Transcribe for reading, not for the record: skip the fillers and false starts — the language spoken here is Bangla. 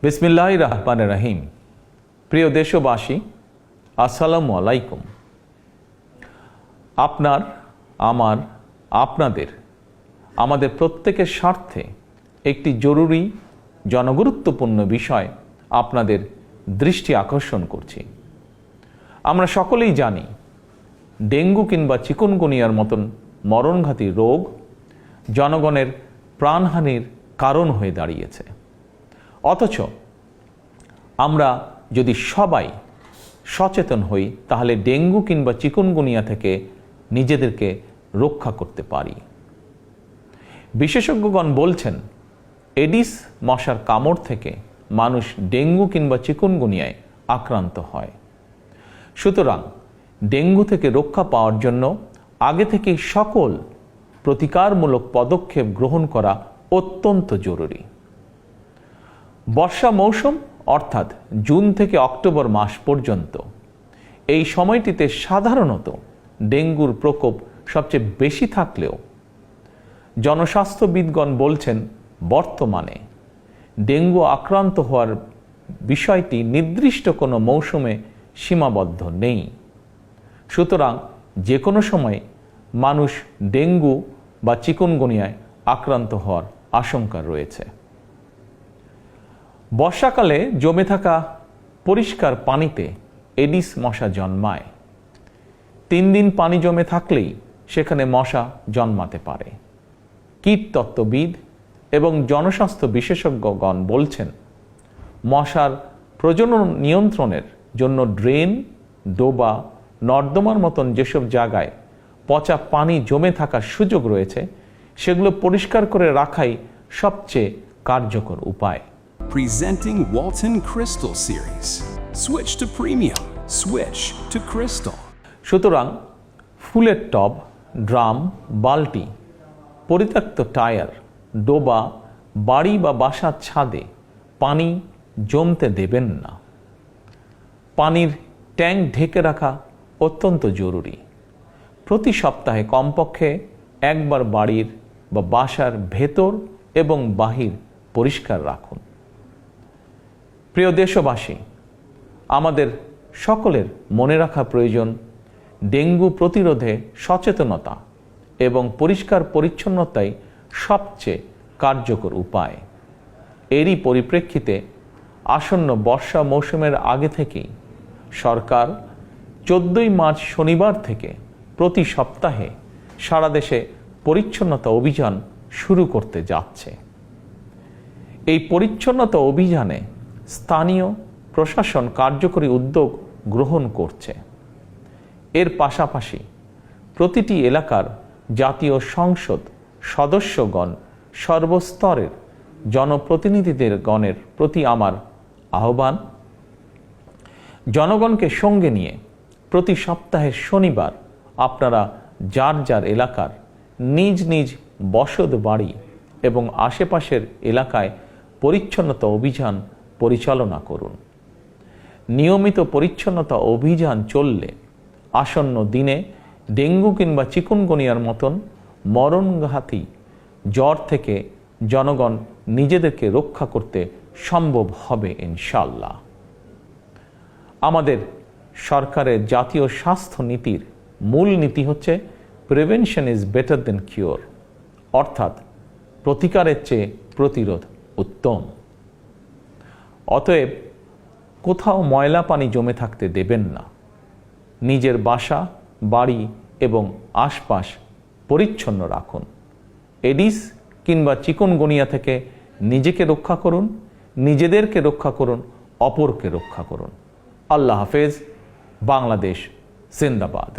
বিসমিল্লাহির রহমানির রহিম। প্রিয় দেশবাসী, আসসালামু আলাইকুম। আপনার, আমার, আপনাদের, আমাদের প্রত্যেকের স্বার্থে একটি জরুরি জনগুরুত্বপূর্ণ বিষয় আপনাদের দৃষ্টি আকর্ষণ করছি। আমরা সকলেই জানি ডেঙ্গু কিংবা চিকুনগুনিয়ার মতন মরণঘাতী রোগ জনগণের প্রাণহানির কারণ হয়ে দাঁড়িয়েছে। অথচ আমরা যদি সবাই সচেতন হই তাহলে ডেঙ্গু কিংবা চিকুনগুনিয়া থেকে নিজেদেরকে রক্ষা করতে পারি। বিশেষজ্ঞগণ বলছেন এডিস মশার কামড় থেকে মানুষ ডেঙ্গু কিংবা চিকুনগুনিয়ায় আক্রান্ত হয়। সুতরাং ডেঙ্গু থেকে রক্ষা পাওয়ার জন্য আগে থেকেই সকল প্রতিকারমূলক পদক্ষেপ গ্রহণ করা অত্যন্ত জরুরি। বর্ষা মৌসুম অর্থাৎ জুন থেকে অক্টোবর মাস পর্যন্ত এই সময়টিতে সাধারণত ডেঙ্গুর প্রকোপ সবচেয়ে বেশি থাকলেও জনস্বাস্থ্যবিদগণ বলছেন বর্তমানে ডেঙ্গু আক্রান্ত হওয়ার বিষয়টি নির্দিষ্ট কোনো মৌসুমে সীমাবদ্ধ নেই। সুতরাং যে কোনো সময় মানুষ ডেঙ্গু বা চিকুনগুনিয়ায় আক্রান্ত হওয়ার আশঙ্কা রয়েছে। বর্ষাকালে জমে থাকা পরিষ্কার পানিতে এডিস মশা জন্মায়। 3 দিন পানি জমে থাকলেই সেখানে মশা জন্মাতে পারে। কীটতত্ত্ববিদ এবং জনস্বাস্থ্য বিশেষজ্ঞগণ বলছেন মশার প্রজনন নিয়ন্ত্রণের জন্য ড্রেন, ডোবা, নর্দমার মতন যেসব জায়গায় পচা পানি জমে থাকার সুযোগ রয়েছে সেগুলো পরিষ্কার করে রাখাই সবচেয়ে কার্যকর উপায়। Presenting Walton Crystal Series. Switch to premium. Switch to Crystal. সুতরাং ফুলের টব, ড্রাম, বালতি, পরিত্যক্ত টায়ার, ডোবা, বাড়ি বা বাসার ছাদে পানি জমতে দেবেন না। পানির ট্যাঙ্ক ঢেকে রাখা অত্যন্ত জরুরি। প্রতি সপ্তাহে কমপক্ষে একবার বাড়ির বা বাসার ভেতর এবং বাহির পরিষ্কার রাখুন। প্রিয় দেশবাসী, আমাদের সকলের মনে রাখা প্রয়োজন ডেঙ্গু প্রতিরোধে সচেতনতা এবং পরিষ্কার পরিচ্ছন্নতাই সবচেয়ে কার্যকর উপায়। এরই পরিপ্রেক্ষিতে আসন্ন বর্ষা মৌসুমের আগে থেকেই সরকার 14ই মার্চ শনিবার থেকে প্রতি সপ্তাহে সারা দেশে পরিচ্ছন্নতা অভিযান শুরু করতে যাচ্ছে। এই পরিচ্ছন্নতা অভিযানে স্থানীয় প্রশাসন কার্যকরী উদ্যোগ গ্রহণ করছে। এর পাশাপাশি প্রতিটি এলাকার জাতীয় সংসদ সদস্যগণ সর্বস্তরের জনপ্রতিনিধিদের গণের প্রতি আমার আহ্বান, জনগণকে সঙ্গে নিয়ে প্রতি সপ্তাহের শনিবার আপনারা যার যার এলাকার নিজ নিজ বসত বাড়ি এবং আশেপাশের এলাকায় পরিচ্ছন্নতা অভিযান পরিচালনা করুন। নিয়মিত পরিচ্ছন্নতা অভিযান চললে আসন্ন দিনে ডেঙ্গু কিংবা চিকুনগুনিয়ার মতন মরণঘাতী জ্বর থেকে জনগণ নিজেদেরকে রক্ষা করতে সম্ভব হবে ইনশাআল্লাহ। আমাদের সরকারের জাতীয় স্বাস্থ্য নীতির মূল নীতি হচ্ছে prevention is better then cure, অর্থাৎ প্রতিকারের চেয়ে প্রতিরোধ উত্তম। অতএব কোথাও ময়লা পানি জমে থাকতে দেবেন না। নিজের বাসা, বাড়ি এবং আশপাশ পরিচ্ছন্ন রাখুন। এডিস কিংবা চিকুনগুনিয়া থেকে নিজেকে রক্ষা করুন, নিজেদেরকে রক্ষা করুন, অপরকে রক্ষা করুন। আল্লাহ হাফেজ। বাংলাদেশ জিন্দাবাদ।